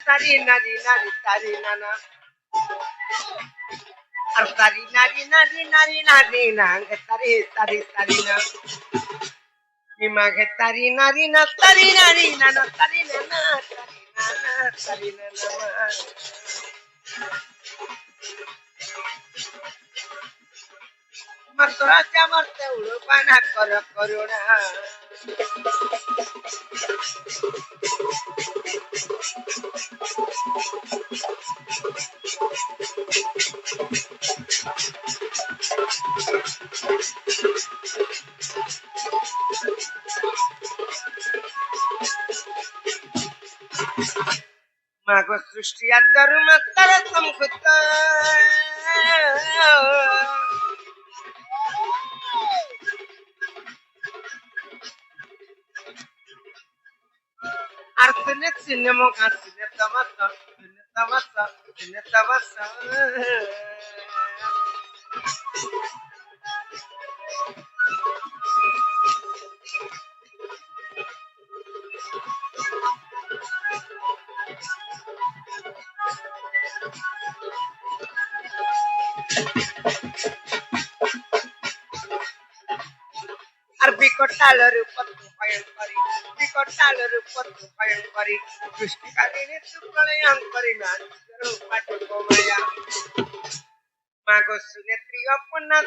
তারি নারী নারী তারি নানা আর তারি নারী নারী নারী নারী না তারি তারি তারি না নিমাগে তারি নারী না তারি নারী নানা তারি নানা তারি নানা তারি নানা তোরা আমার তেউড়ো বানা কর করুণা মাগো সৃষ্টি আর ধর্ম তার সম্ভূত আর শুনে সিনেমা আসলে তামাশা শুনে তামাশা শুনে তামাশা আর বিকটালের উপর ভয়ঙ্করী বিকটালের উপর ভয়ঙ্করী সৃষ্টিকারীর সুপ্রলয়ং করি না পাঠে কমায়া মাগো সুনেত্রী অপর্ণা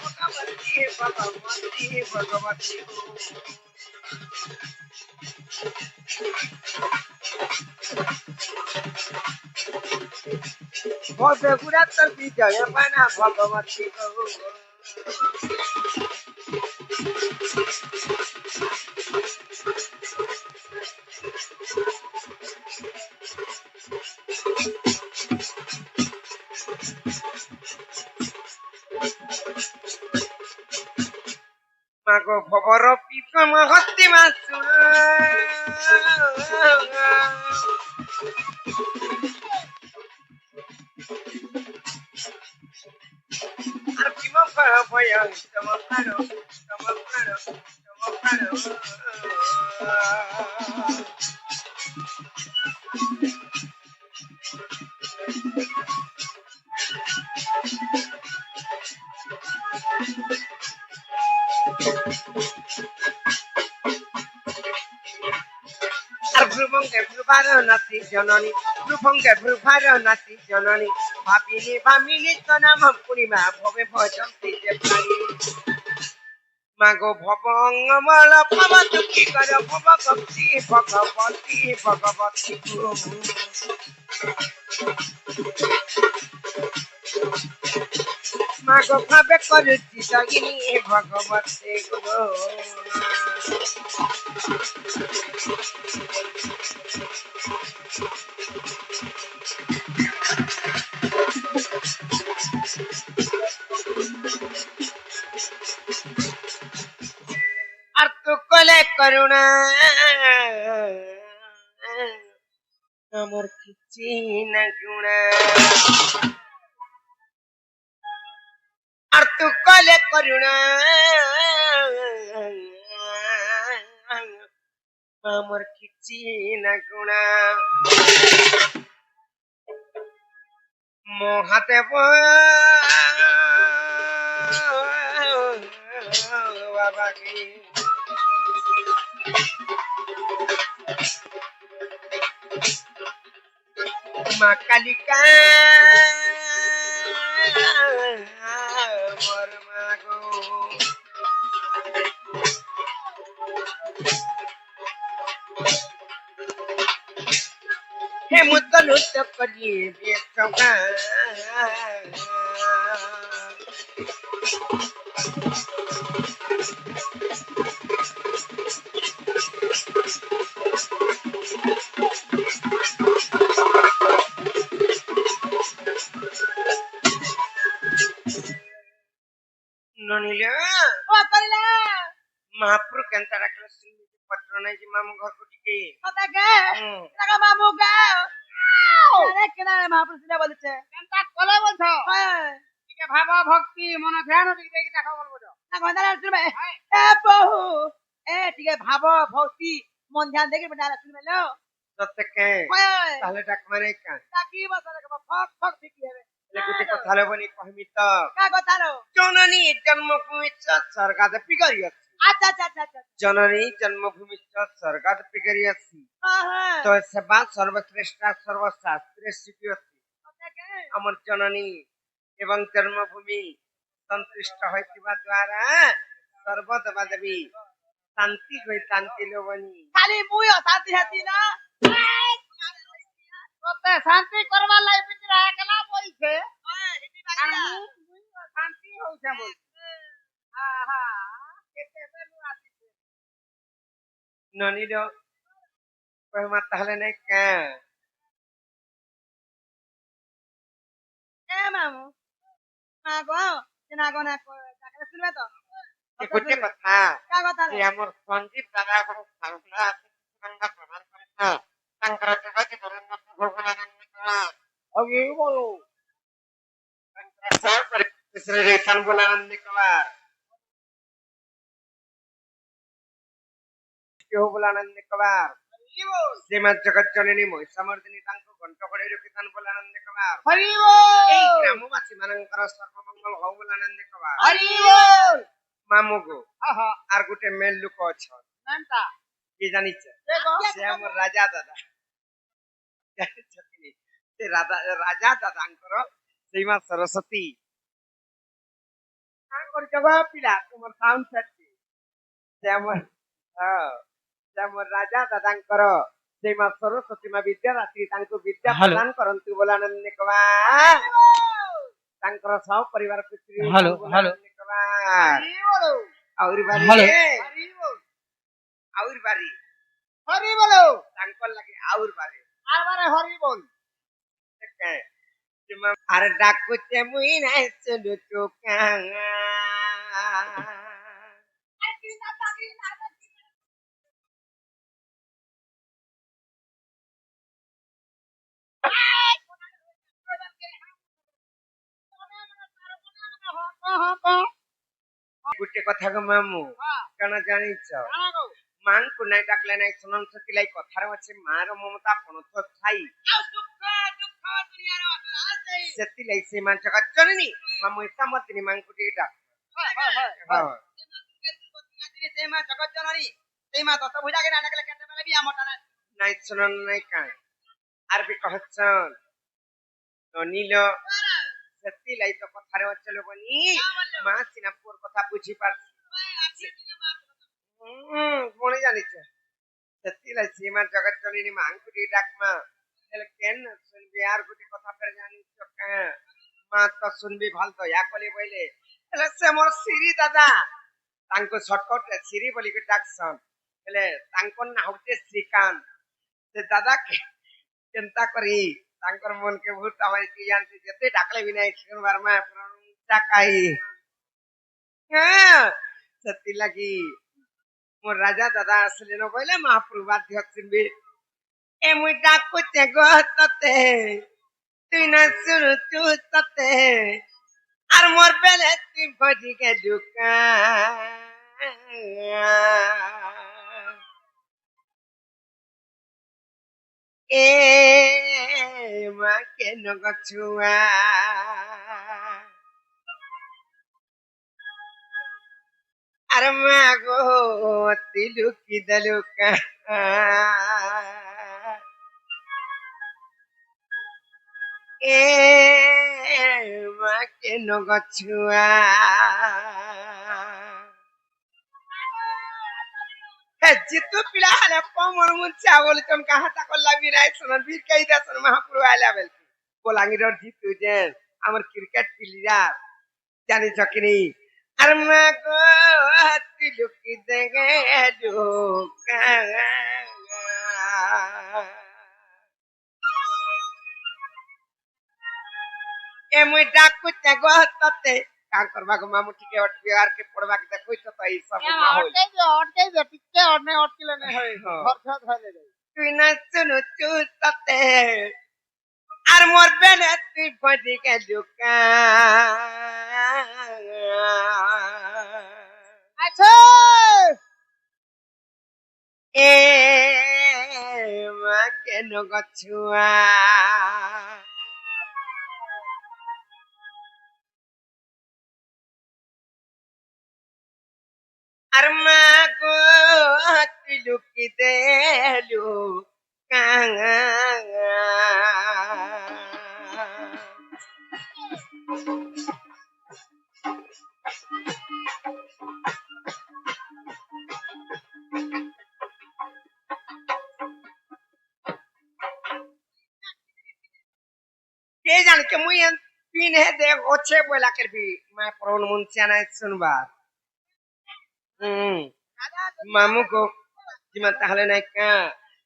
ভগবতী ভগবতী ভগবতী ভবেগুড়া তোর বিজয় বানা ভগবতী গো মাগো ভবর পিপম হস্তি মাসু আর কিম ভয়ং চমৎকার চমৎকার চমৎকার আর ভ্রুভঙ্গে ভ্রুভার নাতি জননী ভ্রুভঙ্গে ভ্রুভার নাতি জননী ভাবিনি ভামিনি তো নাম পূর্ণিমা ভবে ভজন্তি যে প্রাণী মাগো ভবঙ্গমল পব দুঃখী কর ভবগপ্তি ভগবতী ভগবতী মাগো ভাবে করুচি দগিনী ভগবতী গুরু আর তু কলে করুণা আমার কিছু না গুণা আর তু কলে করুণা আমার কিছু না গুণা মহাদেব বাবাকে মা কালিকা মর মাগো হে মুতলুত করিয়ে বেচকা ননিলে ও করিলা মহাপুর কেনতা রাখলো সিন্ধি পত্র নাই যে মামু ঘর কোটিকে কথা কে টাকা মামু গা আরে কেনা মহাপুর সিনা বলছে কেনতা কলে বলছো হ্যাঁ টিকে ভাবা ভক্তি মন ধ্যান টিকে দেখি দেখা বলবো না গন্ডার শুনবে এ বহু এ টিকে ভাব ভক্তি মন ধ্যান দেখি বেটা শুনবে লো সত্যকে তাহলে ডাক মানে কান গুটি কথা লবনি কহিমি তো জননী জন্মভূমি স্বর্গাদ পিগরি আছে জননী জন্মভূমি স্বর্গাদ পিগরি আছে তো সেবা সর্বশ্রেষ্ঠ সর্বশাস্ত্রে শিখি আছে আমার জননী এবং জন্মভূমি সন্তুষ্ট হইଥିବା দ্বারা সর্বদেবা দেবী শান্তি হই শান্তি লবনি খালি মুই অশান্তি হেতি না তোতে শান্তি করবার লাগি পিতরা একলা বইছে আর মুই শান্তি হইছে বল আহা কেতে বেলু আসিছে ননীর কহমা তাহলে নাই কা এ মামু না গো না গো না তাকে শুনবে তো ଗୋଟେ କଥା কা কথা যে আমার সঞ্জীব দাদা কোনো সাংসা আছে সাংসা প্রধান করেছে তাঙ্কর দেবাকে ধরেন না ভগবানন্দ করা আগে বলো সব করে রেশন বলানন্দ করা কেউ বলানন্দ করা শ্রীমৎ জগৎ জননী মহিষামর্দিনী তাঙ্ক ঘণ্ট করে রক্ষিতান বলানন্দ করা হরি এই বল গ্রামবাসী ମାନଙ୍କର ସର୍ବମଙ୍ଗଳ ହଉ ବୋଲି ଆନନ୍ଦ କବା হরি বল ମାମୁକୁ আহা আর ଗୋଟେ ମେଲ ଲୋକ ଅଛନ୍ নানটা କିଏ ଜାଣିଛ দেখো ସେ ଆମର ରାଜା ଦାଦା ଜାଣିଛ କି ନାଇଁ? ସେ ରାଜା ଦାଦାଙ୍କର ସେଇ ମା ସରସ୍ୱତୀ କାଣ କରୁଛ ବା ପିଲା ତୁମର ସାଉଣ୍ଡ ଛାଡିଛି ସେ ଆମର ହଁ ସେ ଆମର ରାଜା ଦାଦାଙ୍କର ସେଇ ମା ସରସ୍ୱତୀ ମା ବିଦ୍ୟାଦାତ୍ରୀ ତାଙ୍କୁ ବିଦ୍ୟା ପ୍ରଦାନ କରନ୍ତୁ ବୋଲି ଆନନ୍ଦ କବା ତାଙ୍କର ସହ ପରିବାର ଖୁସିରେ ହ୍ୟାଲୋ, ହ୍ୟାଲୋ। হরি বলো ଆହୁରି ବାରି ହ୍ୟାଲୋ। হরি বল ଆହୁରି ବାରି হরি বলো ତାଙ୍କର ଲାଗି ଆହୁରି ବାରି আর বারে হরি বল আরে ডাকুছে মুই নাই শুধু চোখা ଗୋଟେ କଥା ଗো ମାମୁ କାରଣ ଜାଣିଛ ମାଙ୍କୁ ନାଇଁ ଡାକଲେ ନାଇଁ ଶୁଣନ୍ ସେଥିଲାଗି କଥାରେ ଅଛି ମାର ମମତା ପଣତ ଥାଇ ସେଥିଲାଗି ସେ ମା ଜଗତ ଜନନୀ ମା ମହିଷାମର୍ଦିନୀ ମାଙ୍କୁ ଟିକେ ଡାକ ହଁ ନାଇଁ ଶୁଣନ୍ ନାଇଁ କାଁ ଆର ବି କହଛନ୍ ନନୀଲ ସେଥିଲାଗି ତ କଥାରେ ଅଛି ଲୋକନି ମା ସିନା ପୁଅର କଥା ବୁଝି ପାରୁଛି ପୁଣି ଜାଣିଛ ସେଥିଲାଗି ସେ ମା ଜଗତ ଜନନୀ ମାଙ୍କୁ ଟିକେ ଡାକମା ହେଲେ କେନ୍ ଶୁନବି ଆର ଗୋଟେ କଥା ଫେର ଜାଣିଛ କାଁ ମା ତ ଶୁନବି ଭଲ ଦୟା କଲେ ବୋଇଲେ ହେଲେ ସେ ମୋର ସିରି ଦାଦା ତାଙ୍କୁ ସଟକଟ ସିରି ବୋଲିକି ଡାକସନ୍ ହେଲେ ତାଙ୍କର ନାଁ ହଉଛି ଶ୍ରୀକାନ୍ତ ସେ ଦାଦା କେନ୍ତା କରି ତାଙ୍କର ମନକେ ବହୁତ ଆମର କି ଜାଣିଛି ଯେତେ ଡାକଲେ ବି ନାହିଁ ଶୁଣବାର ମା ଡାକାଇ ସେଥିଲାଗି ମୋର ରାଜା ଦାଦା ଆସିଲେ ନ କହିଲେ ମହାପ୍ରଭୁ ବାଧ୍ୟ ଶୁଣିବି ଏ ମୁଇଁ ଡାକୁଛେ ଗୋ ତତେ তুই না শুনছু ততে আর মোর বেলে তুই ভজিকে ঢুকা এ মা কেন গছুয়া আর মা গো তিলুকি দলুকা এ মা কেন গছুয়া জিতু পিলা হলে কমর মুচা বলি তুমি কাহাতা করলা বিরাই শোনার বীর কাই দাসন মহাপ্রভু আইলা বেলকি বলাঙ্গীরর জিতু যে আমার ক্রিকেট প্লেয়ার জানিছ কি নি আর মা গো তিলুকি দেগে ঢুকা ଏ ମୁଇଁ ଡାକୁଛେ ଗୋ ତତେ କାଁ କରବାକୁ ମାମୁ ଟିକେ ଅଟକି ଆର କେ ପଡବାକୁ ଦେଖୁଛ ତ ଏଇ ସବୁ ମାହୋଲ অটকে যে টিকে অনে অটকিলে নে হয় ঘর ঘর ধরে যাই তুই না শুনুছু ততে আর মোর বেনে তুই ভজিকে ঢুকা আচ্ছা এ মা কেন গছুয়া আর মা গো তুই লুকিতে লুকা কে জানে কে মুই পিন হে দে ওছে বলা করবি মা প্রণ মুনছিয়ানা শুনবার মামু গো জিমা তাহলে নাই কা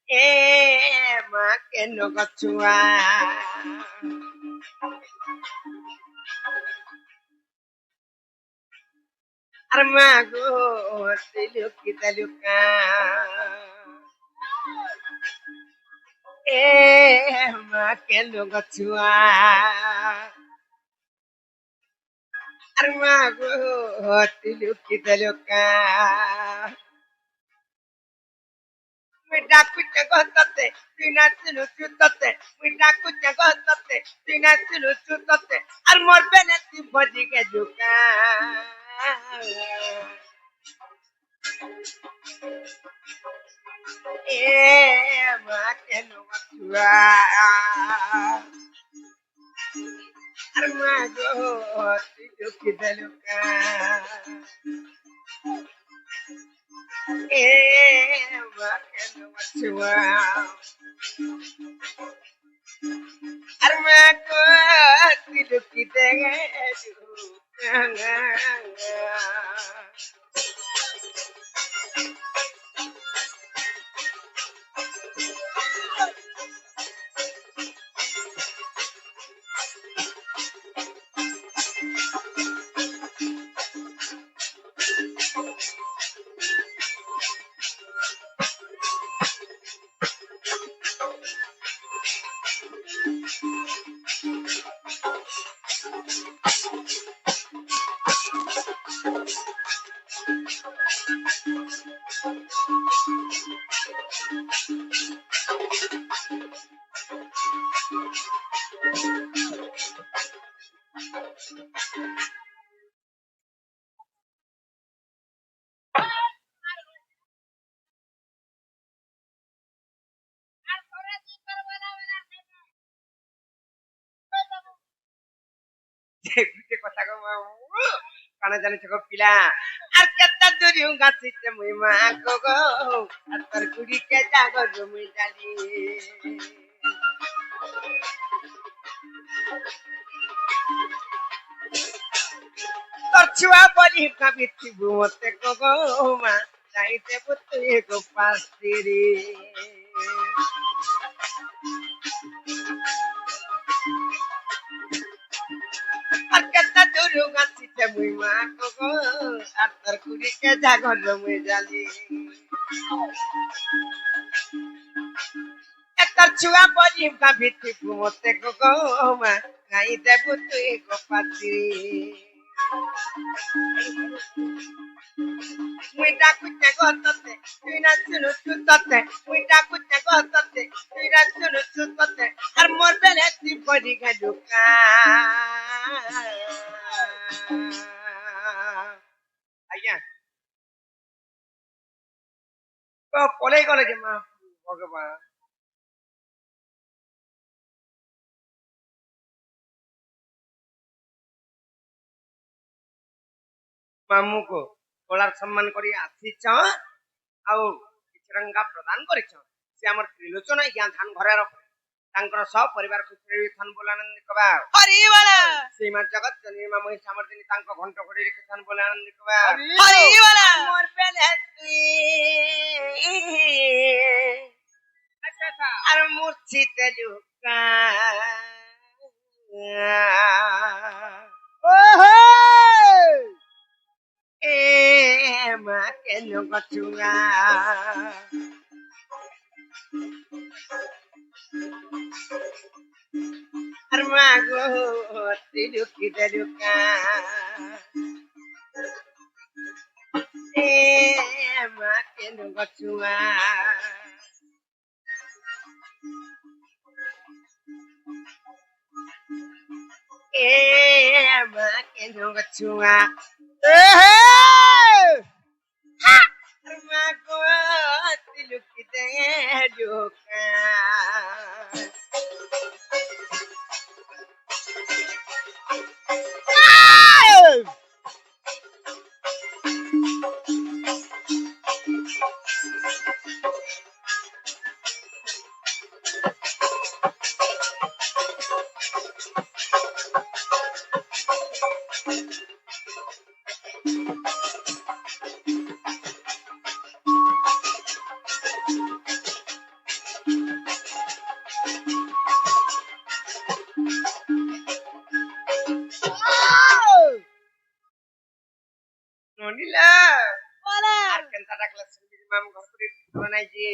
এ মা কেন গছুয়া আর মা গো তুই লুকিতে লুকা এ মা কেন গছুয়া আর মা গো তুই লুকিতে লুকা मी डाकूच्या गहतते तुई नाचलु चुतते मी डाकूच्या गहतते तुई नाचलु चुतते और मोर बेने ती भजी के दुका ए मा के नो मथुआ और मा गो ती दुखी दलुका ए मा के नो मथुआ और मा गो ती दुखी दलुका বুঝতে কথা গো কানে জানি চোখ পিলা আর কেতা দূরি গাছিতে মুই মা গো আর তোর কুড়ি কে জাগর মুই জানি তোর ছুয়া বলি কাবিতি ঘুমতে গো মা যাইতে বুঝতে গো পাস্তিরি আর কেতা দূরি গাছিতে মুই মা গো আর তোর কুড়ি কে জাগর মুই জানি তোর ছুয়া বলি কাবিতি ঘুমতে গো মা যাইতে বুঝতে গো পাস্তিরি মুই ডাকুতে গততে তুই না শুনু চুততে মুই ডাকুতে গততে তুই না শুনু চুততে আর মোর বেলে তুই পড়ি গেলুকা আজ্ঞা তো কলেই গলে যে মা ভগবান ମାମୁଁକୁ କଳାର ସମ୍ମାନ କରି ଆସିଛ ଆଉ କିଛିରଙ୍ଗା ପ୍ରଦାନ କରିଛ ସେ ଆମର ତ୍ରିଲୋଚନ ଆଜ୍ଞା ଧାନ ଘରେ ରଖ ତାଙ୍କର ସହ ପରିବାର ଖୁସିରେ ଥାନ ବୋଲ ଆନନ୍ଦ କବା ହରିବୋଲ ଶ୍ରୀମା ଜଗତ ଜନୀ ମା ମହିଷା ମର୍ଦିନୀ ତାଙ୍କ ଘଣ୍ଟ ଘୋଡିରେ ଥାନ ବୋଲ ଆନନ୍ଦ କବା ହରିବୋଲ ମୋର ବେଲେ ତୁଇ আর মূর্ছিতে লুকা ওহো এ মা কেন গছুয়া আর মা গো তুই লুকিতে লুকা এ মা কেন গছুয়া এ মা কেন গছুয়া মা গো তিলুকি দে ঢোকা ননিলা আর কেনটা ডাকলা শুনবি মাম ঘর করে বানাই যে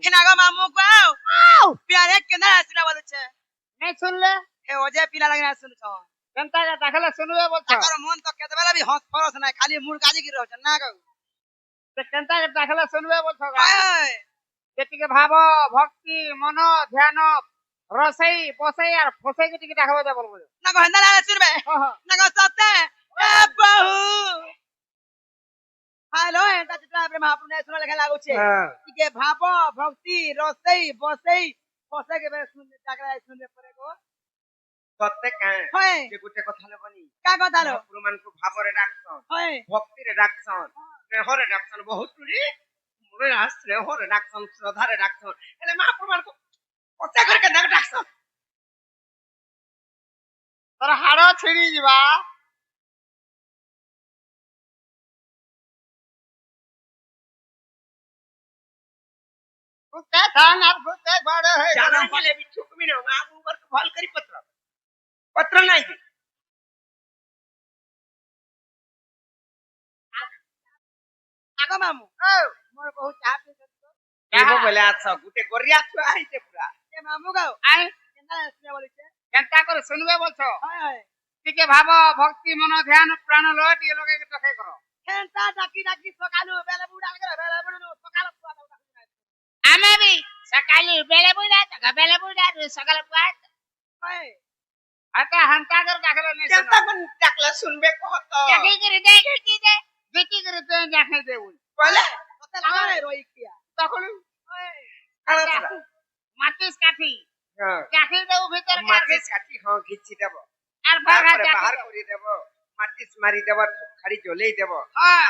हिनागा मामू को प्यारे केना सुना बोलछे नहीं सुनले ए ओजे पिला लगना सुन छ जनता का दाखला सुनवे बोलछो ताकर मन तो केतबेला भी हंस फरस ना खाली मुड़ काजी गिर रहछ ना गौ तो जनता का दाखला सुनवे बोलछो हाय जेतिके भाव भक्ति मन ध्यान रसई पसई और फसई के टिके दाखबो जा बोलबो ना गौ हंदा ना सुनबे ना गौ सते ए बहु हेलो एटा चित्रा प्रेम महाप्रभु ने सुना लेखा लागो छे के भाव भक्ति रसई बसई फसई के बे सुन ताकरा सुनबे परे गो সত্যি কাঁ হয় যে গোটে কথা লবনি का কথা लो মহাপুরু মানকু ভাবরে ডাকছন হয় ভক্তিরে ডাকছন স্নেহরে ডাকছন বহুত টুরি মোরে স্নেহরে ডাকছন শ্রদ্ধারে ডাকছন এলে মহাপুরু মানকু কথা করে কেন ডাকছন তোর হাড় ছিড়ি ଯିବା कुत्ते खान और कुत्ते बड़े है জানা হলে বি চুকমি না মহাপুরু মানকু ভাল করি পত্র পত্র নাই आगो मामू ओ मोर बहुत चाह पे কেবো বলে আছো গুটে গরিয়া ছুয়া আইতে পুরা ए मामू गौ आई केना सुना बोलछे जनता को सुनवे बोलछो हाय हाय टिके भाव भक्ति मन ध्यान प्राण लय टिके लोगे के टके करो खेलता डाकी डाकी सकालू बेला बुडा बेला बुडू सकाल आमे भी सकाली बेले बुडा सकाल पुआत हाय आता हंता कर दाखला नहीं কেনটা सुनो কোন ডাকলা শুনবে কত जाके करे दे गीती करे ते जाके दे बोल বলে কত লাগারে রই কিয়া তখন हाय কানা মাটিস কাঠি হ্যাঁ কাঠি দেও ভিতর মাটিস কাটি হ্যাঁ ঘিচি দেব আর বাঘা তারপরে বাহার জাতি করে দেব মাটিস মারি দেব খাড়ি জ্বলেই দেব হ্যাঁ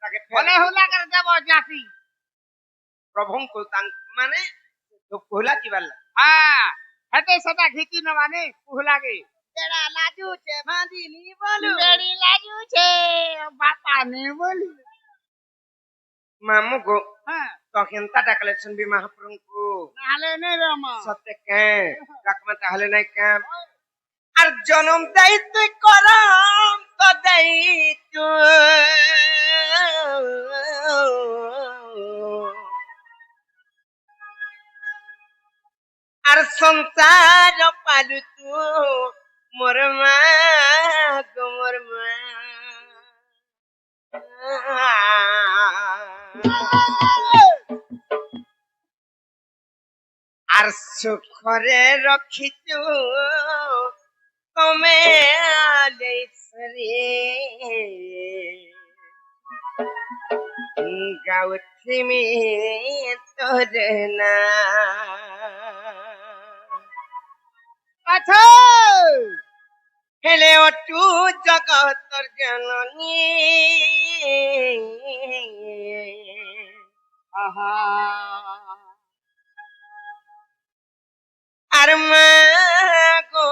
তাকে বলে হুলা করে দেব জাতি প্রভুଙ୍କୁ মানে কোহলা কিবার হ্যাঁ হেতে সেটা ঘিতি ন মানে কুহলাগে তেরা লাজু છે ભાંધી ની બોલું বেড়ি লাগু છે বাপা নে বলি মামু গো হ্যাঁ তখন তা ডাকলে শুনবি মহাপ্রভুଙ୍କୁ নালে নে রামা সত্যি কে রাখমা তাহলে নাই কে আর জনম দেই তুই করম তো দেই আর সংসার পালু তু মোর মা গো মোর মা আর সুখরে রখিতু কমে আলেশ্বরে গাউছি মে তোর না আচ্ছা হেলে অটু জগতর জননী আহা আর মা গো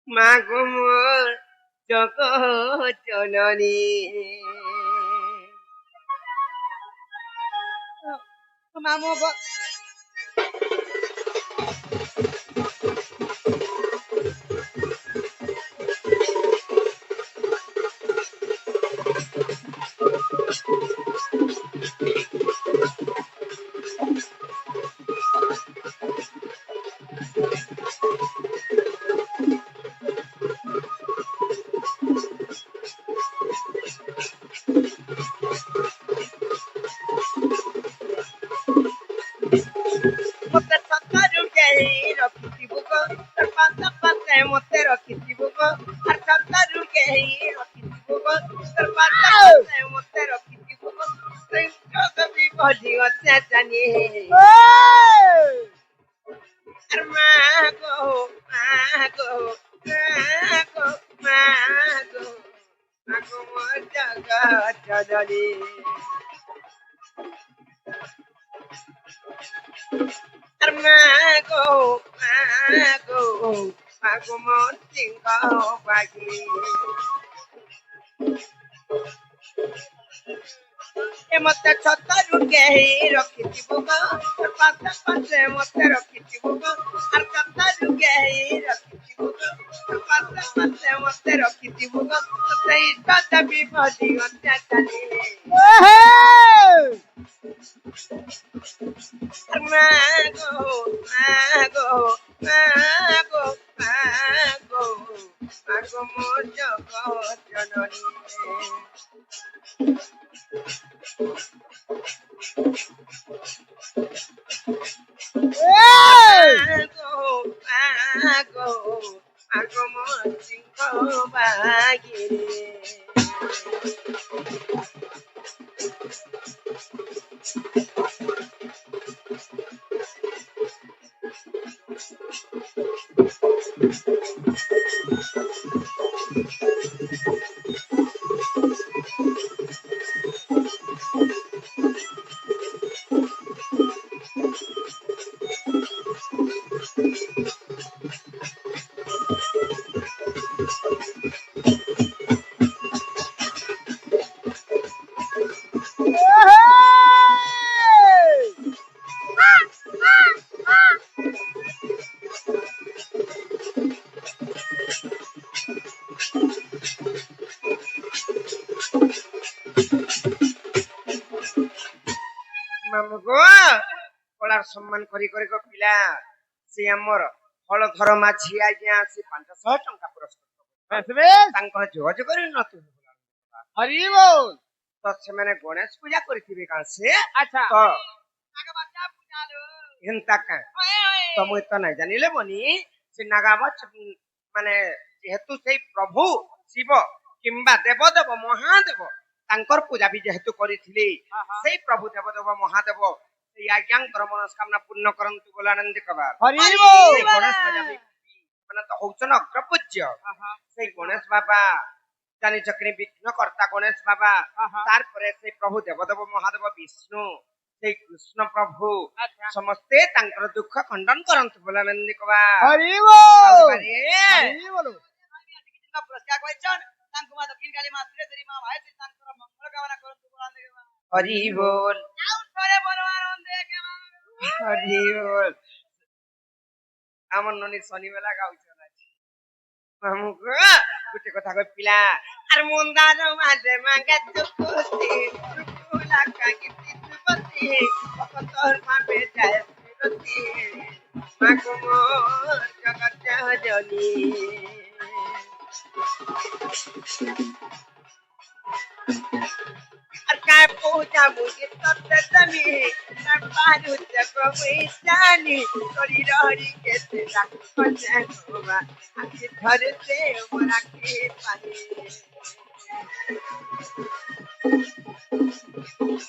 মা গো মোর জগৎ জননী মামু তোর পাশে মতে রখিথিবু গো যত বিপদি আছে জানি আর মা গো মা গো মা গো মা গো মা গো মোর জগৎ জননী আর মা গো মা গো মা গো মোর সিংহ বাগি এ মতে ছতরু কেহি রখিথিবু গো তোর পাশে মতে রখিথিবু গো আর ছতরু কেহি রখিথিবু গো তোর পাশে মতে রখিথিবু গো সেই ইষ্ট বিপদি আছে জানি মা গো মা গো মা গো মা গো মা গো মোর জগৎ জননী মা গো মোর সিংহ বাগিরে ମାମୁ ଗୋ କଳାର ସମ୍ମାନ କରି କରି ଗୋ ପିଲା ସେ ଆମର ହଳଧର ମାଝି ଆଜ୍ଞା ସେ 500 ଟଙ୍କା ପୁରସ୍କାର ତାଙ୍କର ଯୋଗାଯୋଗରେ ନତୁ हरि बोल ତ ସେମାନେ ଗଣେଶ ପୂଜା କରିଥିବେ କାଁ ସେ अच्छा ତ ହେନ୍ତା କାଁ ତ ମୁଇଁ ତ ନାଇଁ ଜାଣିଲେ ବନି ସେ ନାଗାବଛ ମାନେ ଯେହେତୁ ସେଇ ପ୍ରଭୁ ଶିବ କିମ୍ବା ଦେବଦେବ ମହାଦେବ ତାଙ୍କର ପୂଜା ବି ଯେହେତୁ କରିଥିଲେ ସେଇ ପ୍ରଭୁ ଦେବଦେବ ମହାଦେବ ସେଇ ଆଜ୍ଞାଙ୍କର ମନସ୍କାମନା ପୂର୍ଣ୍ଣ କରନ୍ତୁ ବୋଲାନନ୍ଦ କବାର हरि बोल ସେଇ ଗଣେଶ ପୂଜା ବି ମାନେ ତ ହଉଛନ ଅଗ୍ରପୂଜ୍ୟ ସେଇ ଗଣେଶ ବାବା ଜାଣିଛ କି ବିଘ୍ନକର୍ତ୍ତା ଗଣେଶ ବାବା ତାରପରେ ସେଇ ପ୍ରଭୁ ଦେବଦେବ ମହାଦେବ ବିଷ୍ଣୁ ସେଇ କୃଷ୍ଣ ପ୍ରଭୁ ସମସ୍ତେ ତାଙ୍କର ଦୁଃଖ ଖଣ୍ଡନ କରନ୍ତୁ ବୋଲାନନ୍ଦ କବାର हरि बोल ହରି बोल ବୋଲ ହରି ବୋଲ আমার ননি শনিবেলা গাউছন আছে মামুগো গুটে কথা কই পিলা আর মন্দার মাঝে মাগে তুকুতি তুকুলা কাকি তুপতি কতর মাপে যায় ফিরতি মাগো মোর জগৎ জননী আর काय पूजा मुझे तत्ते जमी ना पारू जब वैसानी तोरी रहरी के तेरा पछे गोवा आखि धर से मोरा के पानी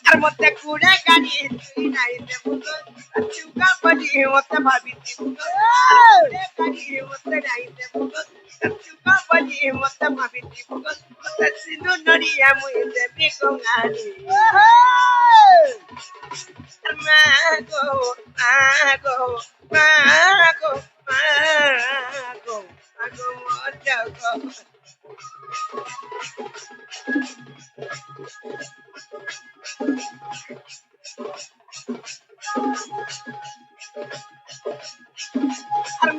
আর মতে কুড়ে গাড়ি তুই নাই দেবো চুকা পড়ি মতে ভাবিছি কুড়ে গাড়ি মতে নাই দেবো চুকা পড়ি মতে ভাবিছি মতে সিনু নড়িয়া মুই দেবি কোঙানি মাগো মাগো মাগো মাগো মাগো মোর জগৎ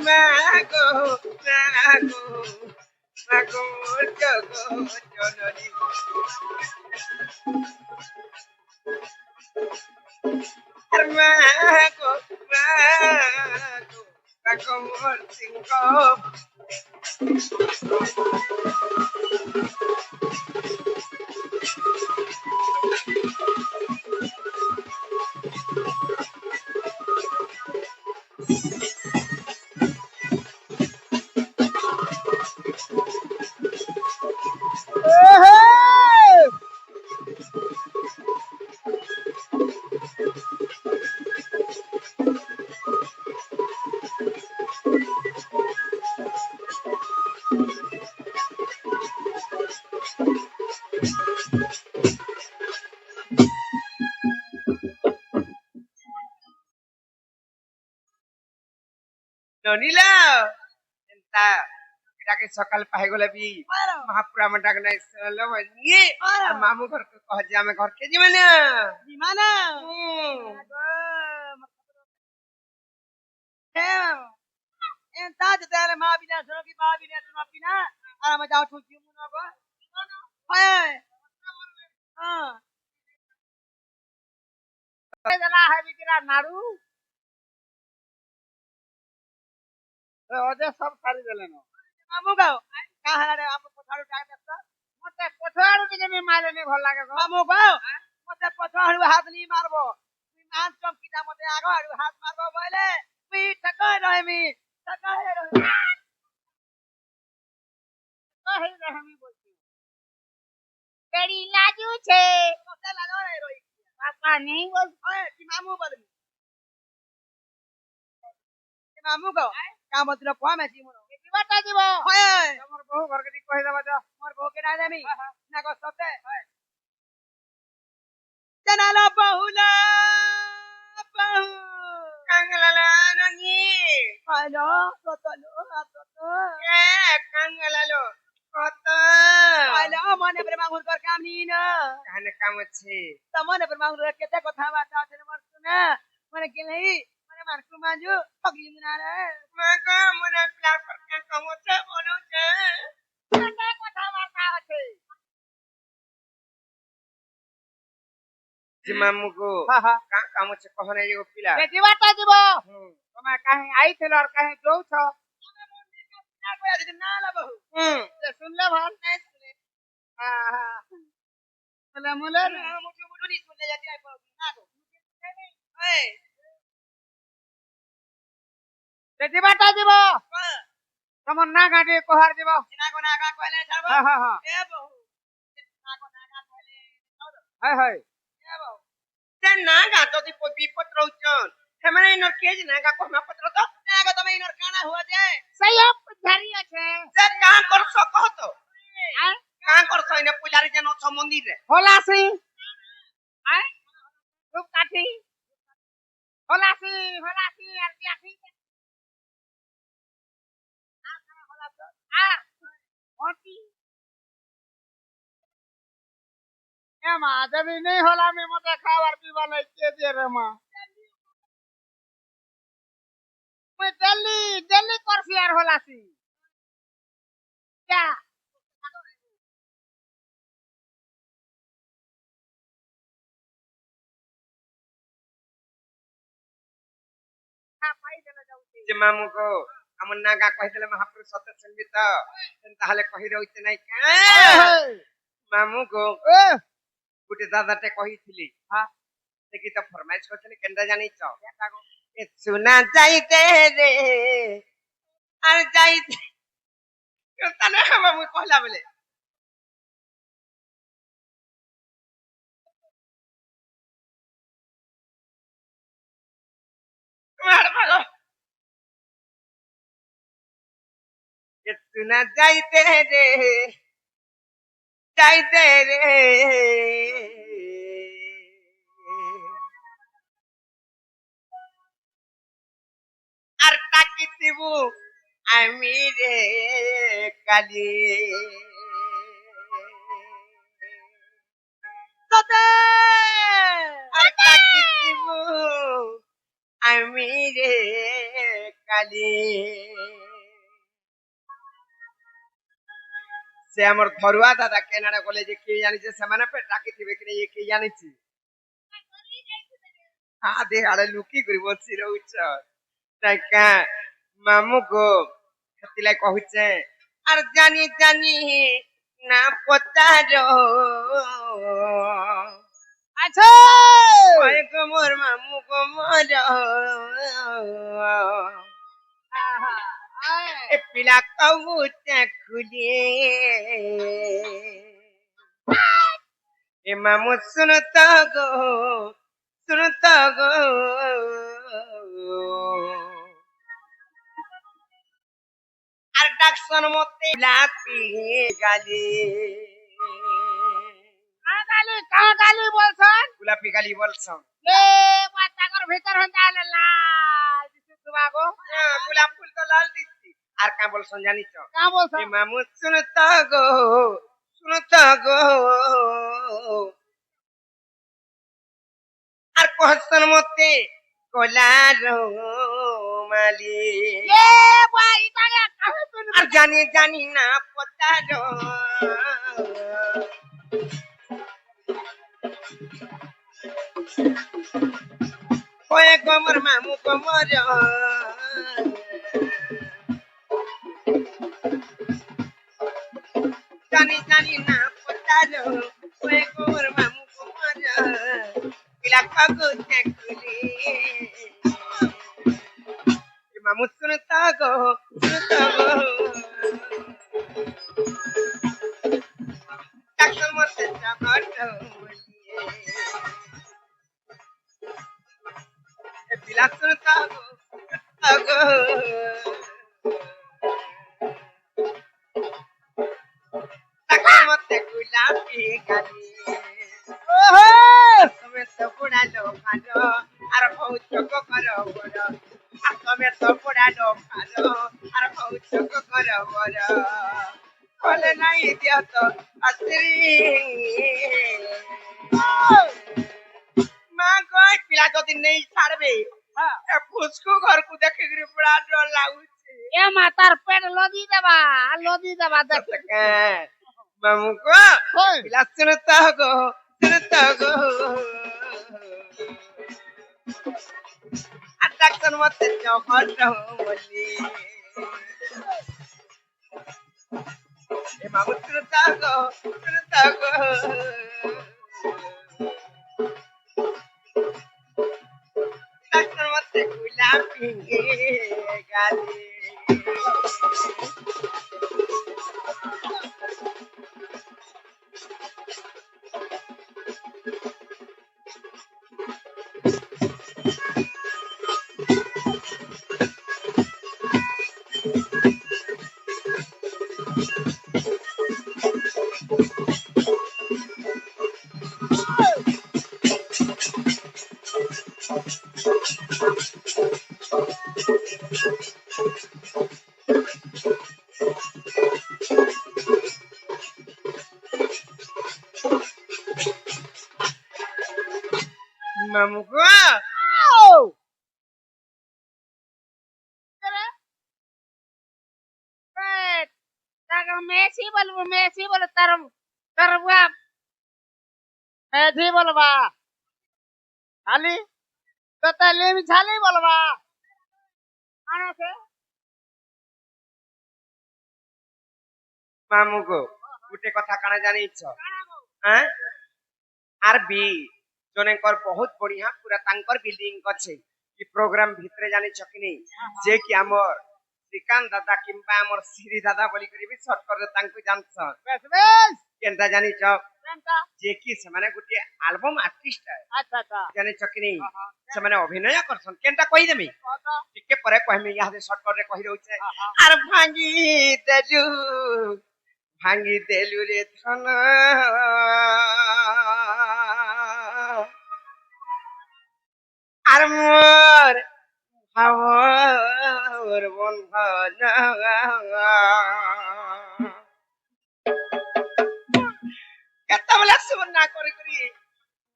মাগো মাগো মাগো মোর জগৎ জননী মাগো মাগো মাগো মোর সিংহ ননিলা এন্তা এটাকে সকাল পাই গলে বি মহাপুরা আমার ডাক নাই শুনলো নিয়ে আর মামু ঘর কহ যে আমি ঘরকে যাবে না বিমানা Entar de ma bina suno ki ma bina suno pina ara ma jao chuchi muno go hoy ha দেলা হয় বিকিরা নাড়ু ওদের সব সারি দিলেন mamu go ka hala re amu potharu ta desta মতে পছাড়ু টিকে নি মারে নি ভাল লাগে গো mamu go mote potharu hat ni marbo mi man chom kita mote ago haru hat marbo boile mi takai rahe mi takai rahe কই রে আমি বলছি বেড়ি লাজু ছে mote lago re roi পাপা নেই বল hoy ki mamu bol ki mamu go ka motilo po me ji muno দিবাটা দিব hoy তোমার বহু ঘরকে দি কই দেবা যা mor bo ke na demi na go sote janalo bahula bahu কাঙ্গালা ননি halo totolo toto এ কাঙ্গালালো কত halo mone bermangur kor kam ni na কানে কাম আছে tamone bermangur kete kotha bata tene mar suna mone gelai mone mar ku maju pagi munara মাগো মনে pillar পর কাম আছে বলো যে কোনটা কথা বার্তা আছে যে মামু গো হ্যাঁ হ্যাঁ কাম আছে কহ নাই গো পিলা দিবাটা দিব তুমি কাহে আইছিল আর কাহে যাউছ na koya de na la bahu শুনলে ভাল na sune হ্যাঁ হ্যাঁ বলে মুলে mutu mutu ni sune ya dia bahu na go hey দিবাটা দিব তোমার না গাড়ি কোহার দিব sina ko na ka ko le chabo হ্যাঁ হ্যাঁ হ্যাঁ e bahu na ko na ka ko le হ্যাঁ হ্যাঁ e bahu তে না গা তো দি বিপদ রউছন হেমানে নর কে যে না গা কমা পত্র তো na ko tame inor kana hua je সেই ঝারি আছে যে কা করছ কহ তো আয় কা করছ ইনে পূজারি যেন অছ মন্দির রে হলাসি আয় খুব কাঠি হলাসি হলাসি আর কি আছি আর হটি এ মা যদি নেই হলা আমি মতে খাবার পিবা নাই কে দিয়ে রে মা মই দিল্লি দিল্লি করছি আর হলাসি যা যে মামু গো আমার না গা কহিদেলে মহাপুরুষ সত্য সঙ্গীত তাহলে কহি রইতে নাই কা মামু গো গুটে দাদাতে কহিছিলি হ্যাঁ দেখি তো ফরমাইশ করছিলি কেনটা জানিছ এ শোনা যাইতে রে আর যাইতে তাহলে মামু কহলা বলে মার ভালো এ শোনা যাইতে রে যাইতে রে আর তাকিতিব আমি রে কালি sote আর তাকিতিব আমি রে কালি সে আমার ধরুয়া দাদা কেনাডা গলে যে কে জানিছে সেমানে পে ডাকিথিবে কি কে জানিছি আদে আড়ে লুকি করি বলছি রউছ টাকা মামু গো সেতিলাই কহুছে আর জানি জানি না পতারো আছে ওই গো মোর মামু গো মোর এ পিলা কবুতে খুলে এ মামু শুনতো গো শুনতো গো আর ডাকসন মতে লাপি গালি কাগালি বলছন গোলাপি গালি বলছন এ মাতাকর ভিতর হন্তা লাল দিছু তুবাগো গোলাপ ফুল তো লাল দিচ্ছি আর কা বলছন জানিছ কা বলছ এ মামু শুনতা গো আর কহসন মতে কলার মালি এ ভাই তারে কাহে তুই আর জানি না পতার ওয়ে কমর মামু কমর জানি না পতার ওয়ে কমর মামু কমর পিলা কাগো চাকুলি মামু শুনতা গো ডাক্তার মতে চাকট পিলা শুনতা গো ডাক্তার মতে গুলাপি গালি ওহো তুমি তো বুড়ালো ভালো আর হৌ চোখ করো বড় আর তুমি তো বুড়ালো ভালো আর হৌ চোখ করো বড় বলে নাই দিও তো আশ্রী মা কই পিলা যদি নেই ছাড়বে ফুসকু ঘরকু দেখে বুড়া ডর লাগুছে এ মাতার পেট লদি দেবা দেখ মামু কো কই পিলা শুনতা গো আর ডাক্তার মতে যখন বলি এ মামু শুনতা গো ডাক্তার মতে গুলাপি গালি মামু গো পেট তাকে মেসি বলবো তার বাপ মেসি বলবা খালি তো তাহলে আমি ছালি বলবা আনাছে মামু গো গোটে কথা কাଣା জানিছ হ্যাঁ আর বি জনেকর বহুত বঢ়িয়া পুরা তাঙ্কর বিল্ডিং আছে কি প্রোগ্রাম ভিতরে জানিছ কি নেই যে কি আমর শ্রীকান্ত দাদা কিংবা আমর শ্রী দাদা বলি করিবি শর্টকটে তাঙ্কু জানছ বেশ বেশ কেনটা জানিছ কেনটা যে কি সেমানে গোটে আলবম আর্টিস্ট আচ্ছা জানিছ কি নেই সেমানে অভিনয় করছন কেনটা কই দেমি কথা টিকে পরে কহিমি ইহাদে শর্টকটে কহি রହୁছে আহা আর ভাঙি দেলু রে ধন আর মোর ভাবর বন্ধন কেতবেলা সুবন না করে করি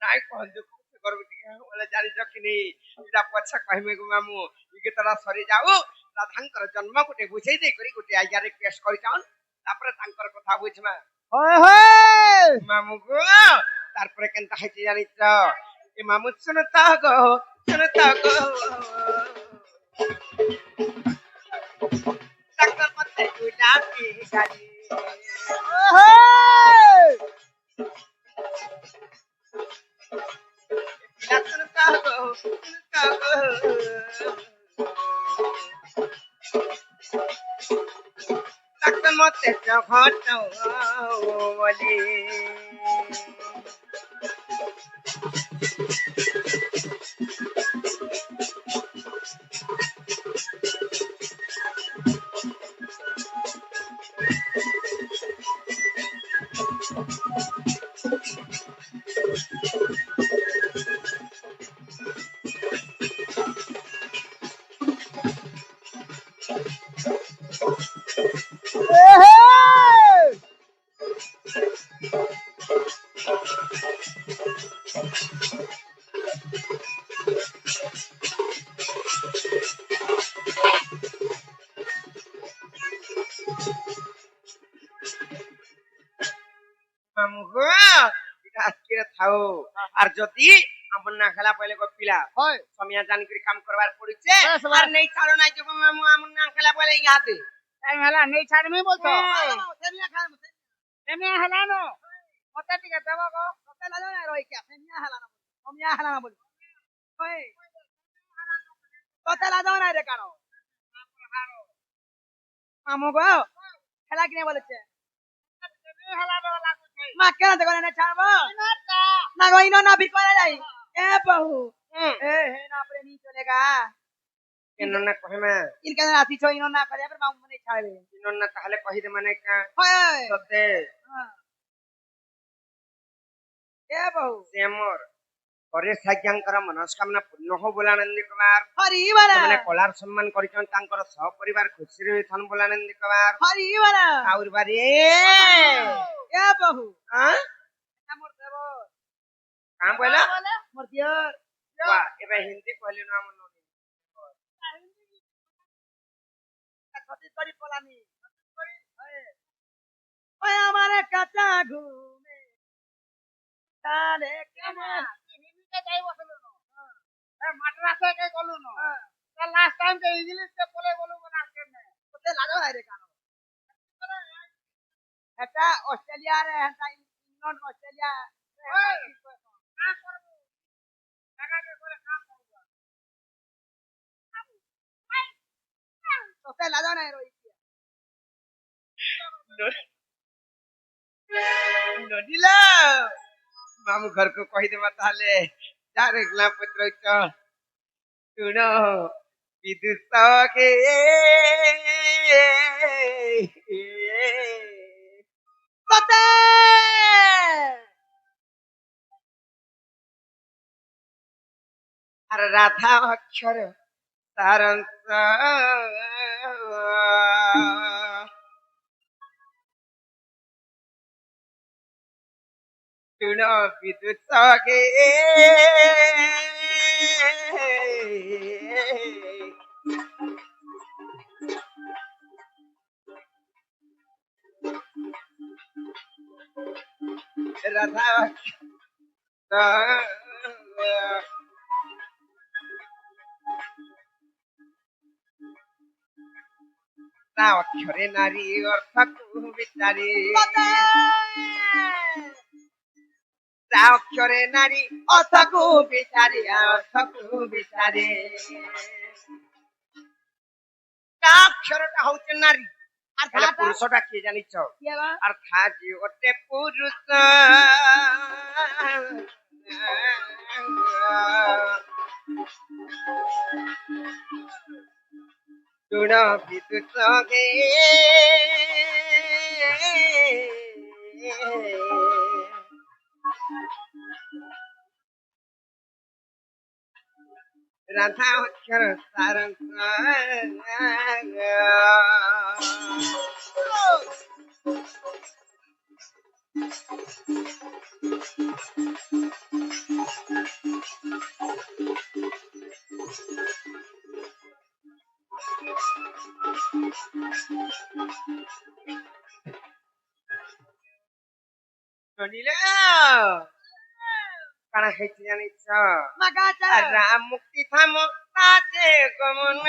নাই কহ দুঃখ করবি টিকে বলে জানিছ কি নেই এটা পছা কহিমি গো মামু ইকে তারা সরি যাও রাধাঙ্কর জন্ম গোটে বুঝাই দেই করি গোটে আইয়া রিকোয়েস্ট করি চাও তারপরে তাঙ্কর কথা বুঝমা হয় হয় মামু গো তারপরে কেনটা হাইতে জানিছ এ মামু শুনতা গো ডাক্তার মতে গুলাপি গালি হয় শুনতা গো ডাক্তার মতে যখন বলি মামু গো এটা আজকে থাও আর যদি আমার না খেলা পাইলে গো পিলা হয় সমিয়া জানি করে কাম করবার পড়ছে বাস, বাস। আর নেই ছাড়ো নাই যে মামু আমার না খেলা পাইলে ইহাতে টাইম হেলা নেই ছাড়মি বলছো হ্যাঁ। সেমিয়া খাম এমনি হেলা নো মতে টিকে দেব গো কত লাগো না রই কে সেমিয়া হালা না সেমিয়া হালা না বলি ওই কত লাগো না রে কানো মামু গো খেলা কিনে বলেছে এমনি হেলা দেওয়া লাগুছে মা কেন দেখো না ছাড়বো না গো ইনো না বিক করে যাই এ বহু ए हे ना अपने नहीं चलेगा কেন না কহে इनका राती छो इनो ना करे पर मामू नहीं छाड़े কেন না তাহলে কহি দে মানে কা ओए সতে ए बहु সেমর পরে সাজ্ঞাঙ্কর মনস্কামনা পূর্ণ হো বলানন্দি কুমার हरी वाला ସେମାନେ କଳାର ସମ୍ମାନ କରିଛନ୍ତି ତାଙ୍କର ସହପରିବାର ଖୁସିରେ ହୋଇଥାନ୍ ବୋଲାନନ୍ଦି କୁମାର हरी वाला ଆହୁରି ବାରି ए बहु ଆଁ मोर देवो କାଁ କହିଲା मोर दियर वा ଏବେ ହିନ୍ଦୀ କହିଲି ନା ଆମ ନନି छत्तीसगढ़ी पलानी ओए हमारे कच्चा घूमे ताले केना হিন্দিতে যাই বসলো নো মাদ্রাসে কে গলু নো লাস্ট টাইম কে ইংলিশ কে বলে বলু না কেনে কোতে লাগো না রে কানো এটা অস্ট্রেলিয়া রে এটা ইংল্যান্ড অস্ট্রেলিয়া কাম করবো টাকাকে করে কাম করবো কোতে লাগো না রই ନଡ଼ିଲା ମାମୁ ଘରକୁ କହିଦେବା ତାହେଲେ ଯାହା ରେଗଲା ପତ୍ର ଶୁଣ ବିଦୁଷ କେ কোতে আর রাধা অক্ষর সারাংশ শুন বিদুষ কে রাধা তা অক্ষরে নারী অর্থকু বিচারি তা অক্ষরে নারী অর্থকু বিচারি অর্থকু বিচারে তা অক্ষরটা হচ্ছে নারী আর তাহলে খাটা পুরুষটা কি জানিছ কি বা আর থা যে ওটে পুরুষ শুণ বিদুষ গে রাধা অক্ষর সারাংশ শুনিলে কারা খাইছি জানিছ মাগাচা আর রাম মুক্তি থাম তাতে গমন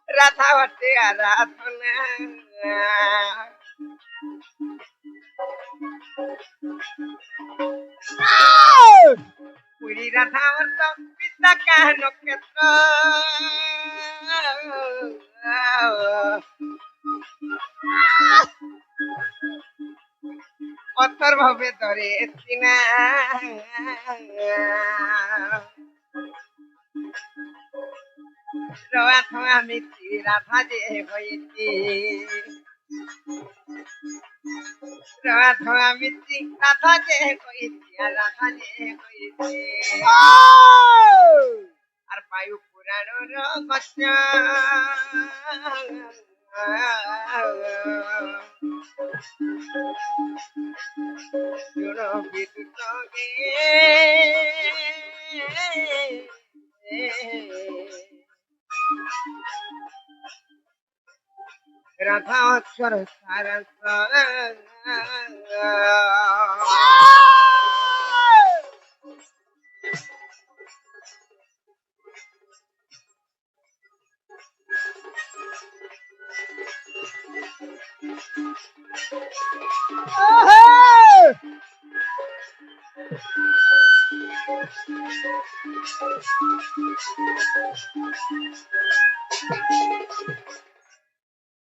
রাধা বটে আরাধনা পুরী রাধা বর্ত পিতা কাহন ক্ষেত্র অতর ভাবে ধরে সিনা আমি রাধা যে হয়েছি আমি রাধা যে হয়েছি আর রাধা যে হয়েছি আর বায়ু ପୁରାଣର କଥା ଶୁଣ ବିଦୁଷ রাধা অক্ষর সারস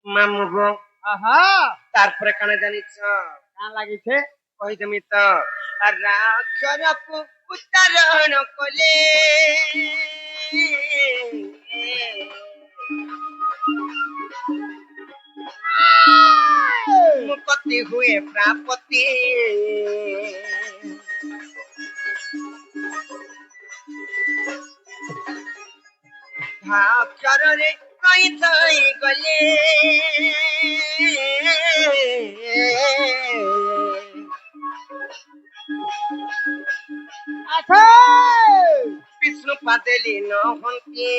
মামু গো আহা তারপরে কানে জানিছ কান লাগিছে কহিদেমি তো রাক্ষরକୁ উত্তরণ কলে মুক্তি হুয়ে প্রাপতি ধাক্ষରରେ কই থই গলে আচ্ছা বিষ্ণু পাদেলি নহন্তি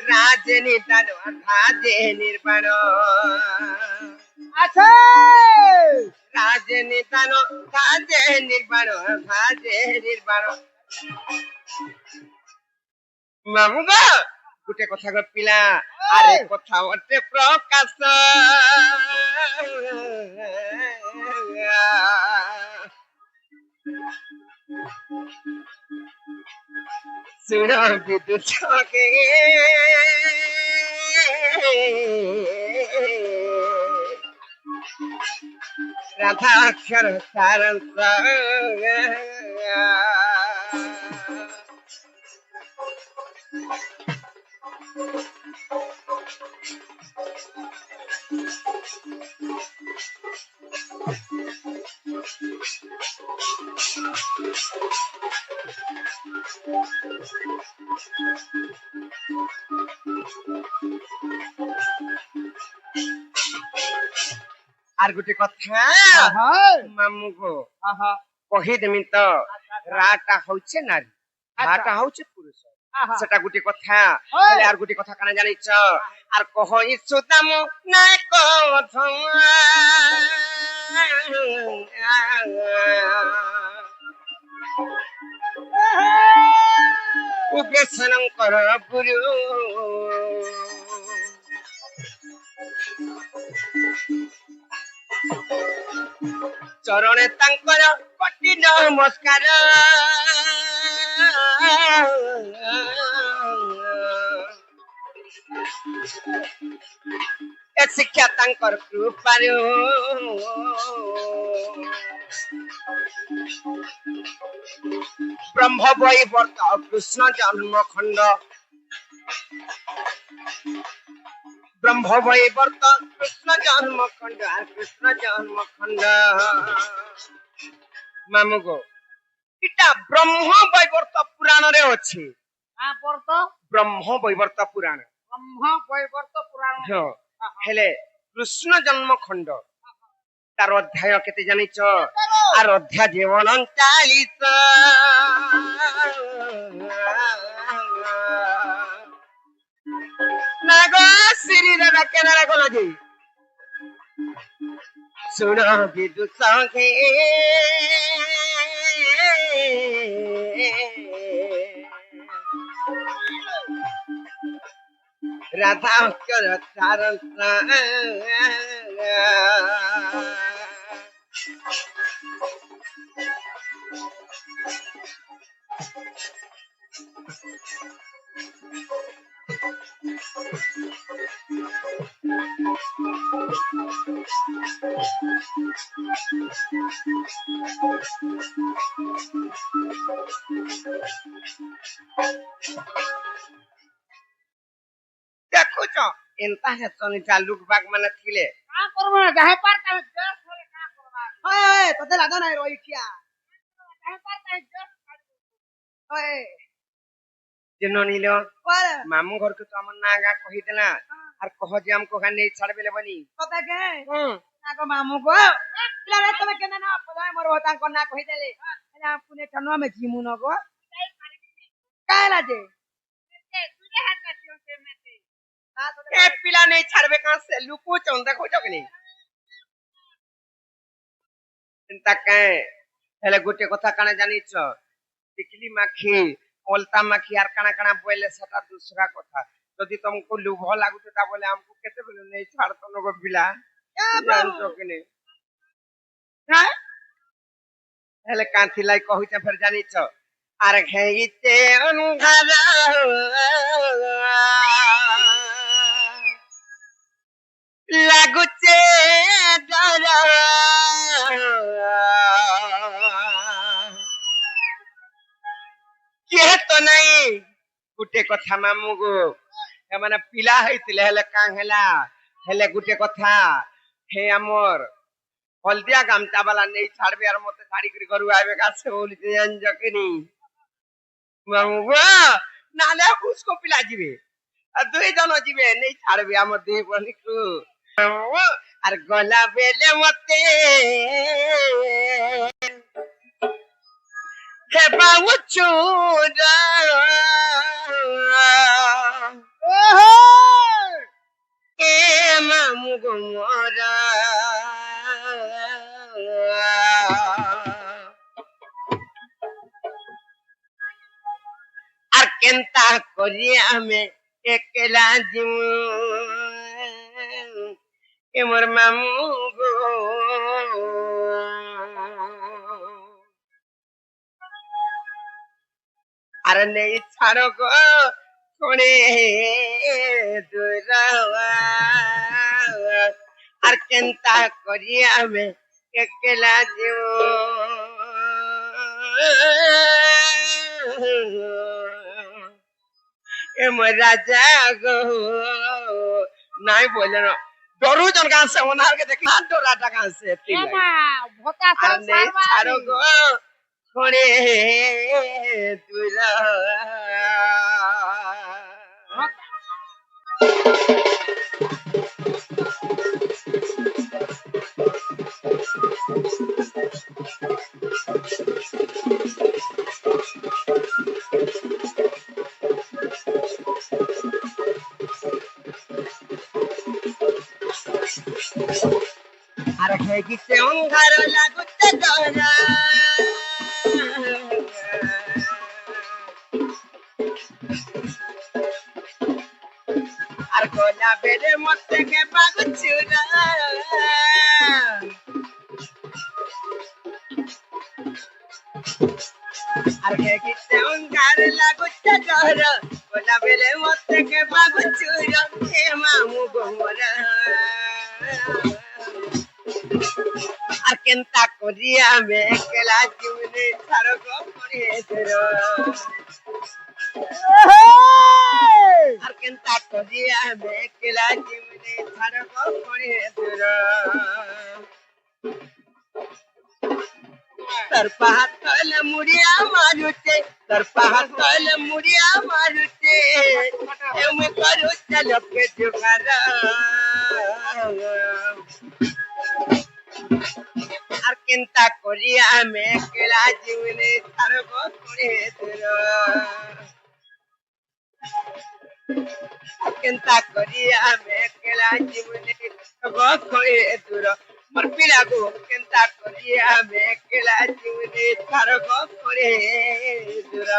রাজে নিদান রাজে নির্বাণ আচ্ছা রাজে নিদান রাজে নির্বাণ রাজে নির্বাণ মামুগা গোটে কথা গপিলা আরে কথা অটে প্রকাশ শুণ বিদুষকে রাধাক্ষর সারস আর গোটে কথা আহা মামু গো আহা কহিদেমি তো রাটা হচ্ছে নারী রাটা হচ্ছে পুরুষ আহা সেটা গোটে কথা হেলে আর গোটে কথা কানা জানিছ আর কহ ইচ্ছুতাম না কথা উগ্রেশ্বরঙ্কর গুরু চরণে তাঙ্কর কোটি নমস্কার এ শিক্ষা তাঙ্কর কৃপার ব্রহ্ম বৈবর্ত কৃষ্ণ জন্মখণ্ড ব্রহ্ম বৈবর্ত কৃষ্ণ জন্মখণ্ড আর কৃষ্ণ জন্মখণ্ড মামু গো এটা ব্রহ্ম বৈবর্ত পুরাণরে ଅଛି পড়ত ব্রহ্ম বৈবর্ত পুরাণ ব্রহ্ম বৈবর্ত পুরাণ হ্যাঁ হেলে কৃষ্ণ জন্মখণ্ড তার অধ্যায় কেতে জানিছ আর অধ্যায় জীবন 40 না গো শ্রীরাধা কেনারা গো লাগি শুন বিদুষকে রাধা অক্ষর সারস দেখুছ এন্তা হেসনি চালুক বাগ মানে থিলে কা করব না যাহে পার তা জস করে কা করবা ততে লাগা নাই রইখিয়া যাহে পার তা জস যে ননিল মামু ঘরকে তো আমার না আগা কহিদেলা আর কহ যে আমকো গান নেই ছাড়বে বনি মামু গো তুমি কেন না মোর তাঙ্ক না কহিদেলে পুনে কেন আমি জিমু ন গো কাই লাজে এ পিলা নেই ছাড়বে কাছে লুকু চন্দা খোঁজো কি চিন্তা কায় হেলে গোটে কথা কানে জানিছ টিকলি মাখি অলতা মাখি আর কানা কানা বইলে সেটা দুসরা কথা যদি তোমাকে লুভ লাগুছে তা বলে আমকো কেতে বলে নেই ছাড়তো নগো পিলা জানছো কি নেই হেলে কান্থিলাই কহিতে ফের জানিছ আর ঘেইতে অন্ধারা লাগুছে ডরা কে তো নাই গুটে কথা মামু গো মানে পিলা হইছিলে হেলে কাং হেলা হেলে গুটে কথা হে আমর হলদিয়া গামছা বালা নেই ছাড়বে আর মতে শাড়ি করে ঘরু আইবে কাছে বলিতে জানছ কি নি মামু গো নালে উসকো পিলা যাবে আর দুই জন যাবে নেই ছাড়বে আমার দেহ বলিকু আর গলা বেলে মতে হে বাবু চুরা এ মামু গো মোরা আর কেনতা করি আমি একলা জিমু এমর মামু গো আর নেই ছাড়ো গো কোনে দুরাওয়া আর কেনতা করি আমি একলা জিমু এমর রাজা গো নাই বলে না ডরু জন গাছে ওনারকে দেখলা ডরাটা গাছে আর নেই ছাড়ো গো কোনে দুরা আর হেগিতে অন্ধার লাগুতে ডরা আর গলা বেলে মতে কে বাগুচুরা আর হেগিতে অন্ধার লাগুতে ডরা গলা বেলে মতে কে বাগুচুরা হে মামু গোমরা আর কেনতা করি আমি একলা জীবনে ছাড়ো গো করে আর কেনতা করি আমি একলা জীবনে ছাড়ো গো করে তার পাহাড় তলে মুড়িয়া মারুতে তার পাহাড় তলে মুড়িয়া মারুতে এমনি করো চলকে জোগাড় আর চিন্তা করি আমি একলা জীবনে ছাড়ব করে চিন্তা করি আমি একলা জীবনে ছাড়ব করে দূর মোর পিলাগো চিন্তা করি আমি একলা জীবনে ছাড়ব করে দূর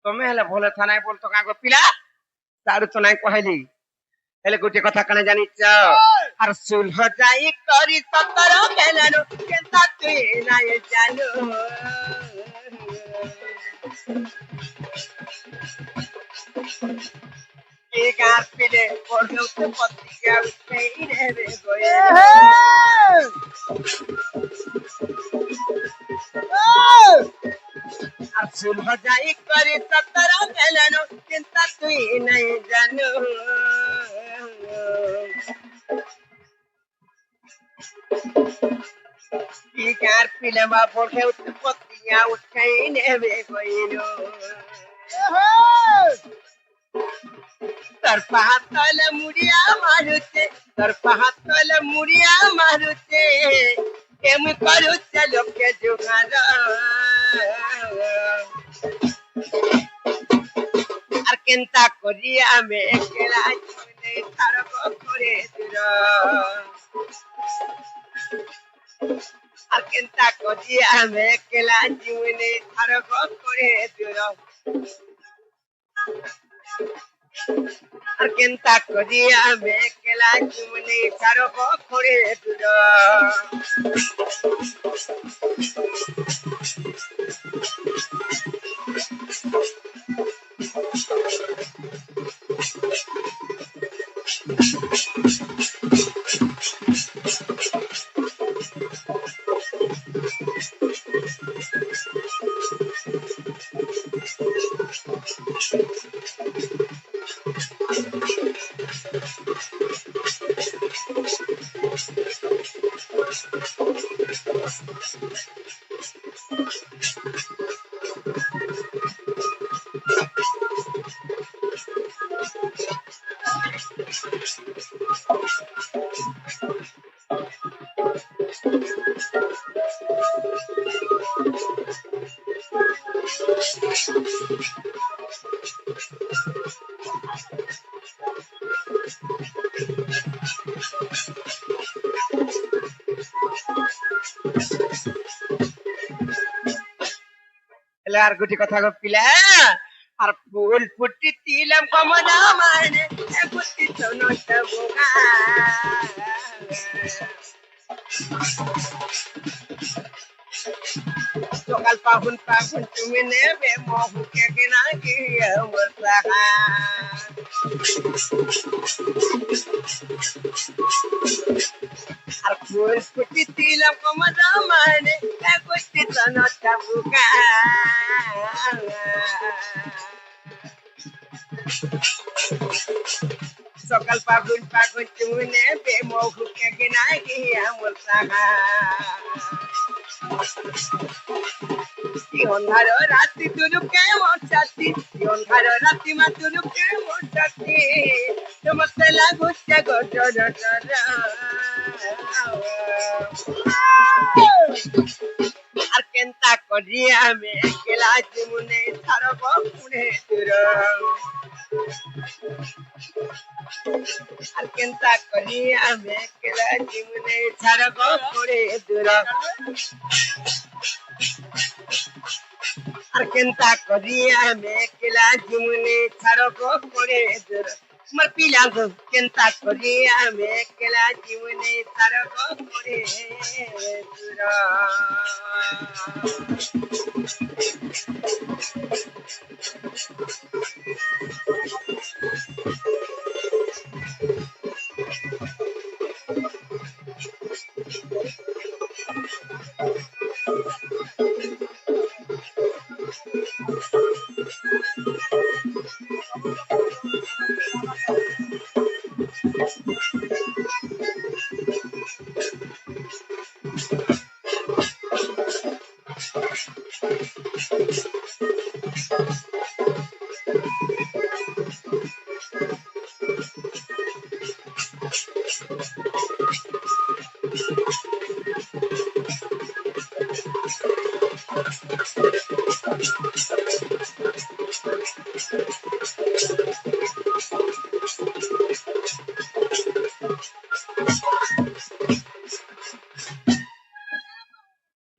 ତମେ ହେଲେ ଭଲ ଥାନାଏ ବୋଲ ତ କାଁ ପିଲା ତାରୁ ତ ନାଇଁ କହିଲି ହେଲେ ଗୋଟେ କଥା କାଣା ଜାଣିଛ ଆର ସୁଲହ ଯାଇ କରି ସତର ବେଲାରୁ କେନ୍ତା ତୁଇ ନାଇଁ ଜାନୁ ଏ ଗାଁ ପିଲେ ପଢଉତେ ପତ୍ରିକା ଉଠେଇ ନେବେ ଗୋଏ আর সুলহ যাই করে সতর বেলানো চিন্তা তুই নাই জানু কি কার পিলেমা পড়ে উৎপত্তিয়া উঠাই নেবে কইনো তোর পাহাতলে মুড়িয়া মারুছে তোর পাহাতলে মুড়িয়া মারুছে কেমন করুছে লোকে জোগাড় আর কেনতা করি আমি একলা জীবনে তারক করে দূর আর কেনতা করি আমি একলা জীবনে তারক করে দূর আর কেনতা করি আমি একলা জীবনে তারক করে দূর আর গুটি কথা পিলা আর ফুল ফুটি তিলাম কমনা মানে গুটি সোনট বোগা সকাল পাহুন পাহুন তুমি নেবে মহুকে কিনা গিয়ে মরসাহা আর ফুল ফুটি তিলাম কমনা মানে গুটি সোনট বোগা সকাল পাগুন পাগুন তুমি নেবে মহুকে কিনা গিয়ে মরসাহা অন্ধার রাতি তুলুকে মরসাতি অন্ধার রাতি মা তুলুকে মরসাতি তোমাতে লাগুছে গজর আর কেনতা করি আমি একলা জীবনে ছাড়ব পুনে দূর আর কেনতা করি আমি একলা জীবনে ছাড়ব পুনে দূর আর কেনতা করি আমি একলা জীবনে ছাড়ব পুনে দূর আমার পিলাঙ্গ কেনতা করি আমি একলা জীবনে ছাড়ব পুনে দূর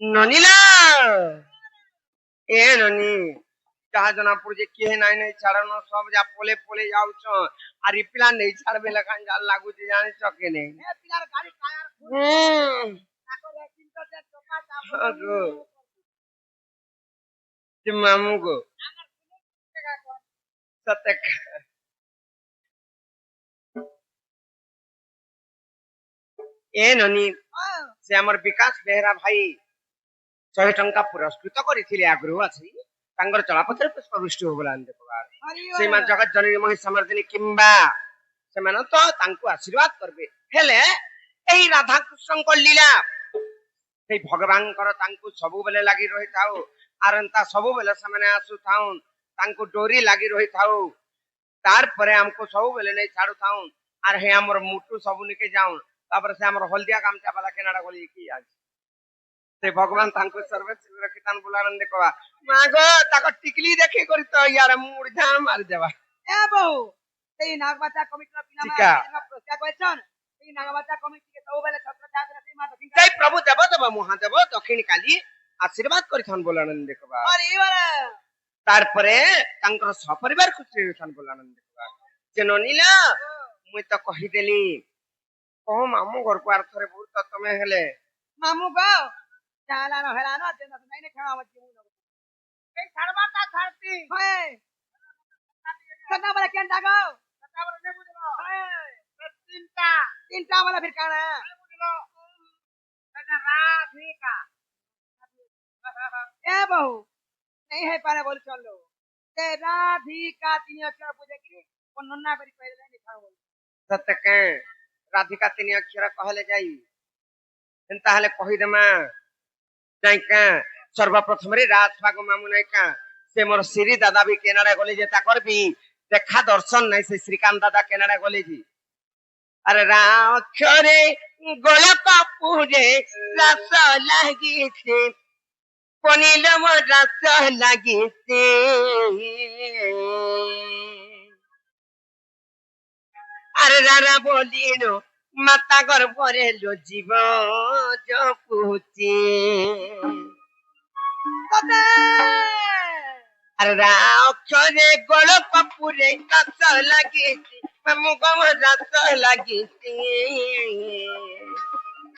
ননিলা এ ননি যাহা জনা পড়ছে কে নাই নাই ছাড়ানো সব যা পলে পলে যাউছ আর ই পিলা নেই ছাড়বে লেখান যা লাগুছে জানিস কে নেই এ পিলার গাড়ি টায়ার তাকো রেকিং তো যে চোকা চাপ মামু গো সত্যক এ ননি ସେ ଆମର ବିକାଶ ବେହେରା ଭାଇ 100 ଟଙ୍କା ପୁରସ୍କୃତ କରିଥିଲେ ଆଗରୁ ଅଛି ତାଙ୍କର ଚଳାପଥରେ ପୁଷ୍ପବୃଷ୍ଟି ହବ ବୋଲି ଦେଖବାର ସେମା ଜଗତ ଜନନୀ ମହି ସମର୍ଦ୍ଧିନୀ କିମ୍ବା ସେମାନେ ତ ତାଙ୍କୁ ଆଶୀର୍ବାଦ କରିବେ ହେଲେ ଏହି ରାଧାକୃଷ୍ଣଙ୍କ ଲୀଳା ସେଇ ଭଗବାନଙ୍କର ତାଙ୍କୁ ସବୁବେଳେ ଲାଗି ରହିଥାଉ ଆର ତା ସବୁବେଳେ ସେମାନେ ଆସୁଥାଉ ତାଙ୍କୁ ଡୋରି ଲାଗି ରହିଥାଉ ତାରପରେ ଆମକୁ ସବୁବେଳେ ନେଇ ଛାଡୁଥାଉ ଆର ହେ ଆମର ମୁଟୁ ସବୁ ନିକେ ଯାଉ ତାପରେ ସେ ଆମର ହଳଦିଆ ଗାମଛା ବାଲା କେନାଡା ଗଳି କି ଅଛି ସେ ଭଗବାନ ତାଙ୍କୁ ସର୍ବେ ରଖିଥାନ ବୁଲାନନ୍ଦ କବା ମାଗ ତାକ ଟିକଲି ଦେଖି କରି ତ ୟାର ମୁଡ ଝାମ ମାରି ଦେବା এ বউ সেই নাগবাচা কমিটির চিকা। পিনামা প্রচার করেছেন সেই নাগবাচা কমিটিকে ସବୁବେଳେ ଛତ୍ର ଛାତ୍ର সেই মা দক্ষিণ ସେଇ ପ୍ରଭୁ ଦେବ ଦେବ ମହାଦେବ ଦକ୍ଷିଣ କାଲି ଆଶୀର୍ବାଦ କରିଥାନ ବୁଲାନନ୍ଦ କବା আরে এবারে ତାରପରେ ତାଙ୍କର ସପରିବାର ଖୁସି ହେଇଥାନ ବୁଲାନନ୍ଦ କବା ଯେ ନନିଲା ମୁଇଁ ତ କହିଦେଲି କହ ମାମୁ ଘରକୁ ଆର ଥରେ ବହୁତ ତମେ ହେଲେ মামু গো চালানো হেলানো যে না নাই না খাওয়া আমার জীবন এই ছাড়বাটা ছাড়তি হয় কত বলে কেন দাগো কত বলে নে বুঝলো হয় তিনটা তিনটা বলে ফির কানা বুঝলো এটা রাধিকা এ বহু नहीं है पारे बोल चलो ते राधिका तीन अक्षर पूजे की वर्णना करी पहले लिखा बोल ସତକେ ରାଧିକା 3 ଅକ୍ଷର କହିଲେ ଯାଇ ଏନ୍ତା ହେଲେ କହିଦେମା ଯାଇକା ସର୍ବପ୍ରଥମରେ ରାଜଭାଗ ମାମୁ ନାଇକା ସେ ମୋର ଶ୍ରୀ ଦାଦା ବି କେନାଡା ଗଲେ ଯେ ତାକର ବି ଦେଖା ଦର୍ଶନ ନାହିଁ ସେ ଶ୍ରୀକାନ୍ତ ଦାଦା କେନାଡା ଗଲେ ଯେ ଆରେ ରାକ୍ଷରେ ଗୋଳକ ପୁରେ ରାସ ଲାଗିছে ପନିଲ ମୋ ରାସ ଲାଗିছে আরে রারা বলিনো মাতা গর্ভরে লো জীব জপুচি কতে আরে অক্ষরে গোল কপুরে রাস লাগিছি মুগম রাস লাগিছি